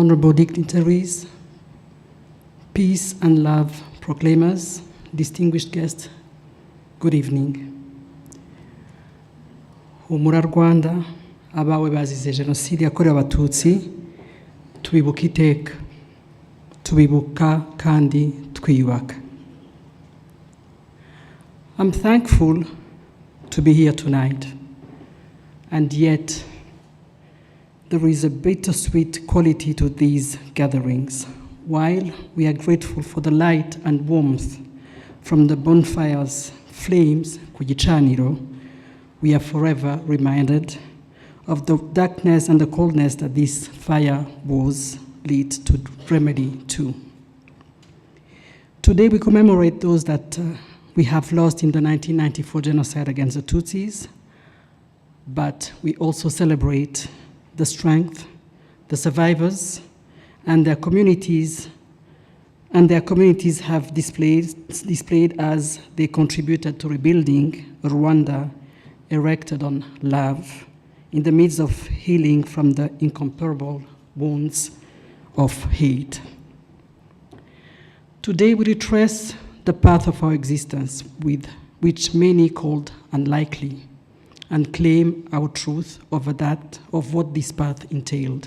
honorable dignitaries, peace and love proclaimers, distinguished guests, good evening. Humura Rwanda, abawe bazize Genocide yakorewe Abatutsi, tubibuka iteka, tubibuka kandi twiyubaka. I'm thankful to be here tonight, and yet there is a bittersweet quality to these gatherings. While we are grateful for the light and warmth from the bonfire's flames, ku gicaniro, we are forever reminded of the darkness and the coldness that this fire was lit to remedy too. Today we commemorate those that we have lost in the 1994 genocide against the Tutsis, but we also celebrate the strength, the survivors, and their communities have displayed as they contributed to rebuilding a Rwanda erected on love in the midst of healing from the incomparable wounds of hate. Today we retrace the path of our existence, with which many called unlikely, and claim our truth over that of what this path entailed.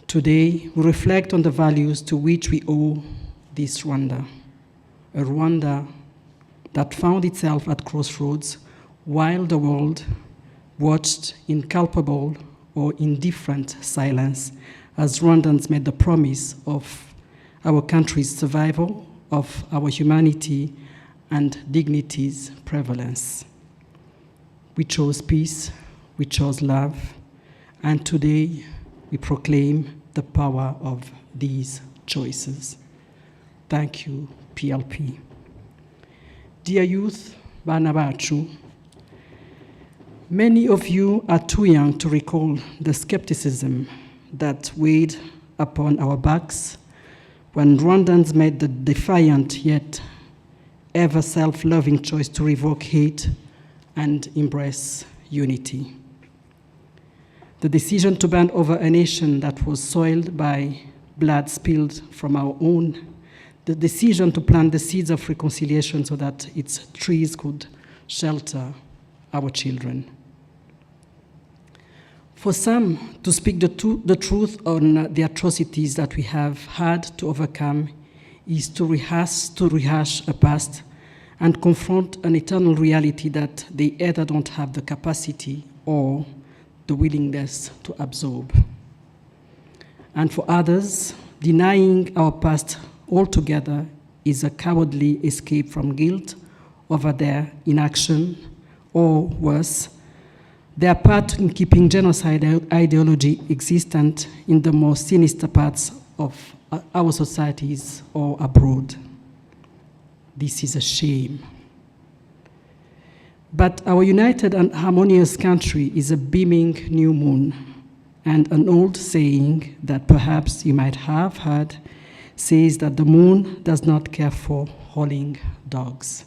Today, we reflect on the values to which we owe this Rwanda, a Rwanda that found itself at crossroads while the world watched in culpable or indifferent silence as Rwandans made the promise of our country's survival, of our humanity and dignity's prevalence. We chose peace, we chose love, and today we proclaim the power of these choices. Thank you, PLP. Dear youth, bana bacu, many of you are too young to recall the skepticism that weighed upon our backs when Rwandans made the defiant yet ever self-loving choice to revoke hate and embrace unity. The decision to band over a nation that was soiled by blood spilled from our own, the decision to plant the seeds of reconciliation so that its trees could shelter our children. For some, to speak the truth on the atrocities that we have had to overcome is to rehash a past and confront an eternal reality that they either don't have the capacity or the willingness to absorb. And for others, denying our past altogether is a cowardly escape from guilt over their inaction, or worse, their part in keeping genocide ideology existent in the most sinister parts of our societies or abroad. This is a shame. But our united and harmonious country is a beaming new moon, and an old saying that perhaps you might have heard says that the moon does not care for howling dogs.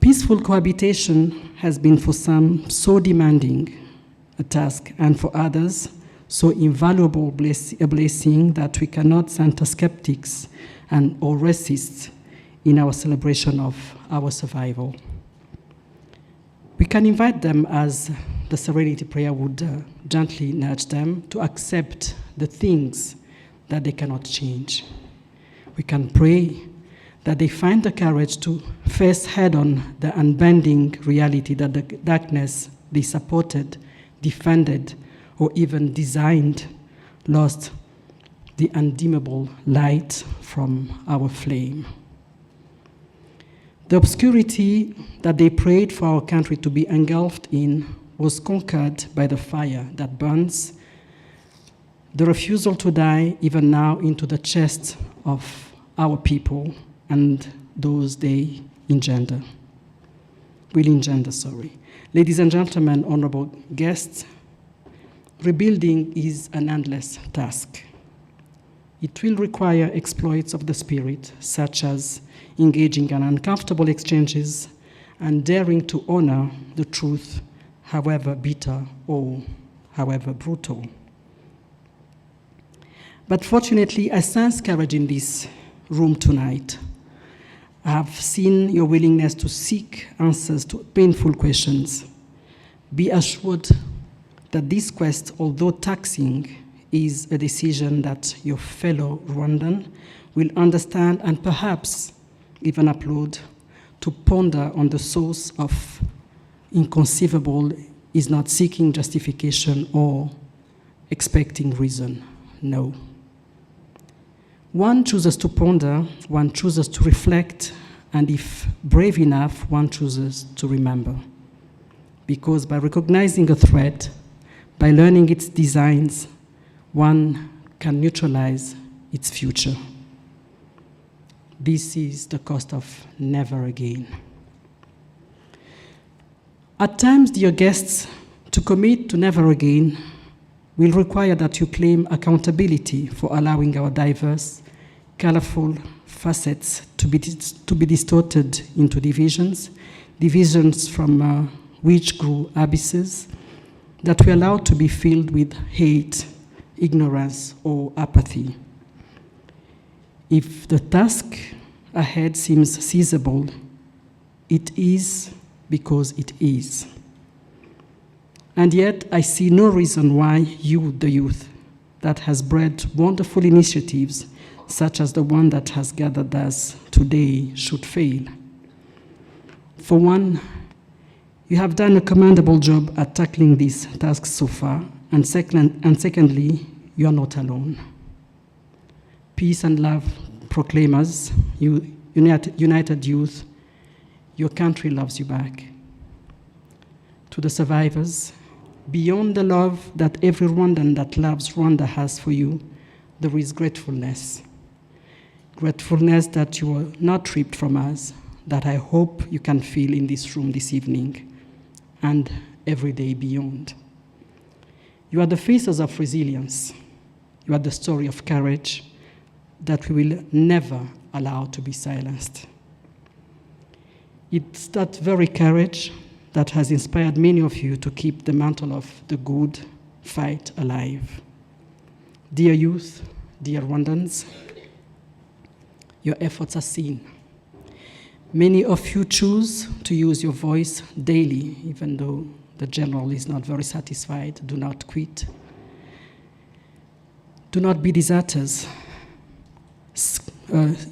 Peaceful cohabitation has been for some so demanding a task, and for others so invaluable a blessing that we cannot center skeptics or racists in our celebration of our survival. We can invite them, as the Serenity Prayer would gently nudge them, to accept the things that they cannot change. We can pray that they find the courage to face head-on the unbending reality that the darkness they supported, defended, or even designed lost the undimmable light from our flame. The obscurity that they prayed for our country to be engulfed in was conquered by the fire that burns, the refusal to die even now into the chest of our people and those they will engender. Ladies and gentlemen, honorable guests, rebuilding is an endless task. It will require exploits of the spirit, such as engaging in uncomfortable exchanges and daring to honor the truth, however bitter or however brutal. But fortunately, I sense courage in this room tonight. I have seen your willingness to seek answers to painful questions. Be assured that this quest, although taxing, is a decision that your fellow Rwandan will understand and perhaps even applaud. To ponder on the source of inconceivable is not seeking justification or expecting reason. No. One chooses to ponder, one chooses to reflect, and if brave enough, one chooses to remember. Because by recognizing a threat, by learning its designs, one can neutralize its future. This is the cost of never again. At times, dear guests, to commit to never again will require that you claim accountability for allowing our diverse, colorful facets to be distorted into divisions from which grew abysses that we allowed to be filled with hate, ignorance, or apathy. If the task ahead seems seizable, it is because it is. And yet, I see no reason why you, the youth, that has bred wonderful initiatives, such as the one that has gathered us today, should fail. For one, you have done a commendable job at tackling these tasks so far, and secondly, you are not alone. Peace and love proclaimers, you united youth, your country loves you back. To the survivors, beyond the love that every Rwandan that loves Rwanda has for you, there is gratefulness. Gratefulness that you were not ripped from us, that I hope you can feel in this room this evening and every day beyond. You are the faces of resilience. You are the story of courage that we will never allow to be silenced. It's that very courage that has inspired many of you to keep the mantle of the good fight alive. Dear youth, dear Rwandans, your efforts are seen. Many of you choose to use your voice daily, even though the general is not very satisfied. Do not quit. Do not be deserters.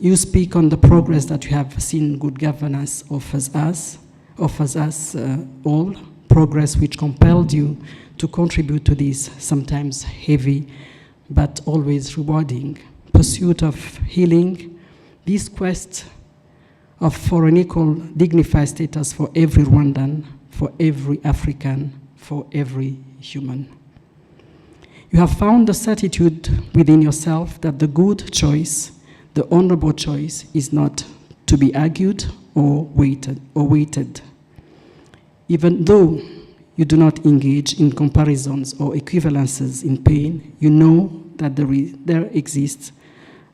You speak on the progress that you have seen good governance offers us all, progress which compelled you to contribute to this sometimes heavy but always rewarding pursuit of healing, this quest for an equal dignified status for every Rwandan, for every African, for every human. You have found the certitude within yourself that the good choice, the honorable choice, is not to be argued or weighted. Even though you do not engage in comparisons or equivalences in pain, you know that there exists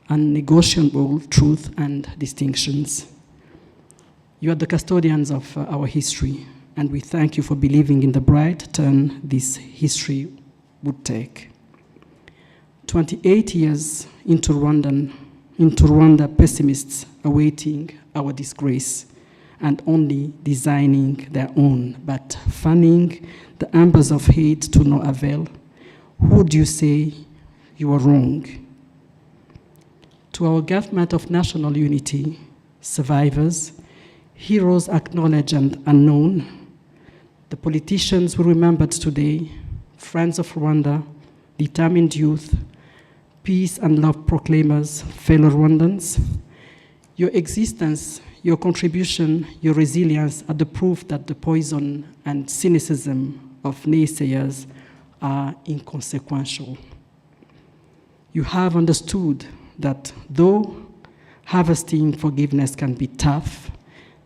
unnegotiable truth and distinctions. You are the custodians of our history, and we thank you for believing in the bright turn this history would take. 28 years into Rwanda, pessimists awaiting our disgrace and only designing their own, but fanning the embers of hate to no avail. Who would you say you are wrong? To our government of national unity, survivors, heroes acknowledged and unknown, the politicians we remembered today, friends of Rwanda, determined youth, peace and love proclaimers, fellow Rwandans, your existence, your contribution, your resilience are the proof that the poison and cynicism of naysayers are inconsequential. You have understood that though harvesting forgiveness can be tough,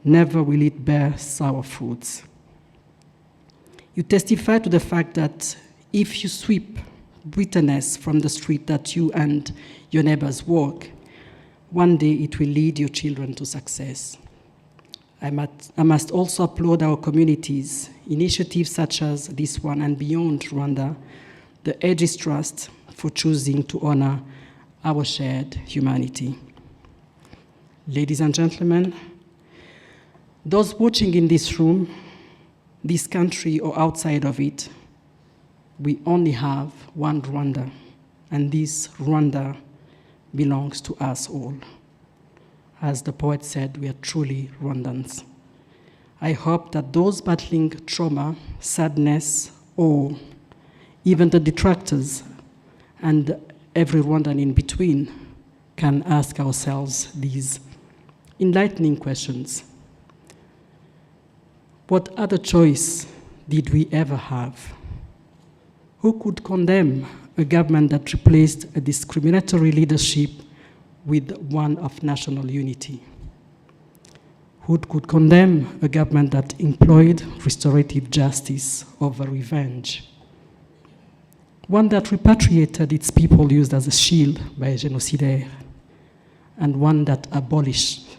never will it bear sour fruits. You testify to the fact that if you sweep bitterness from the street that you and your neighbors walk, one day it will lead your children to success. I must also applaud our communities, initiatives such as this one and beyond Rwanda, the Aegis Trust for choosing to honor our shared humanity. Ladies and gentlemen, those watching in this room, this country or outside of it, we only have one Rwanda, and this Rwanda belongs to us all. As the poet said, we are truly Rwandans. I hope that those battling trauma, sadness, or even the detractors and every Rwandan in between can ask ourselves these enlightening questions. What other choice did we ever have? Who could condemn a government that replaced a discriminatory leadership with one of national unity? Who could condemn a government that employed restorative justice over revenge? One that repatriated its people used as a shield by a genocidaire, and one that abolished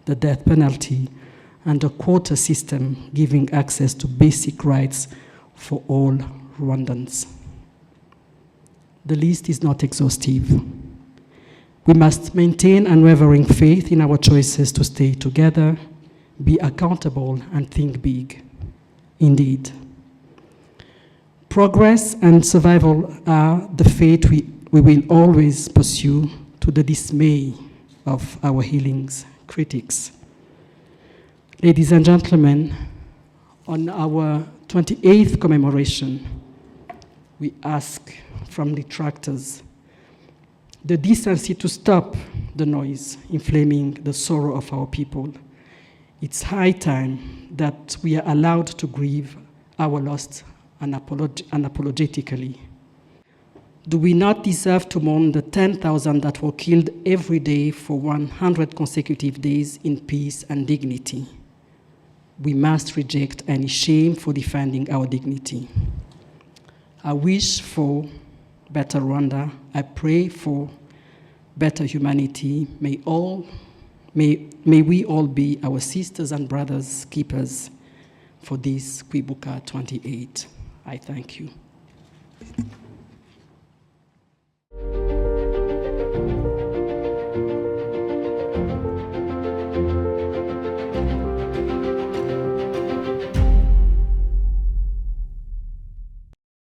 the death penalty and a quota system giving access to basic rights for all Rwandans. The list is not exhaustive. We must maintain unwavering faith in our choices to stay together, be accountable, and think big. Indeed. Progress and survival are the fate we will always pursue, to the dismay of our healing's critics. Ladies and gentlemen, on our 28th commemoration, we ask from detractors the decency to stop the noise inflaming the sorrow of our people. It's high time that we are allowed to grieve our loss unapologetically. Do we not deserve to mourn the 10,000 that were killed every day for 100 consecutive days in peace and dignity? We must reject any shame for defending our dignity. I wish for better Rwanda. I pray for better humanity. May we all be our sisters and brothers keepers for this Kwibuka 28. I thank you.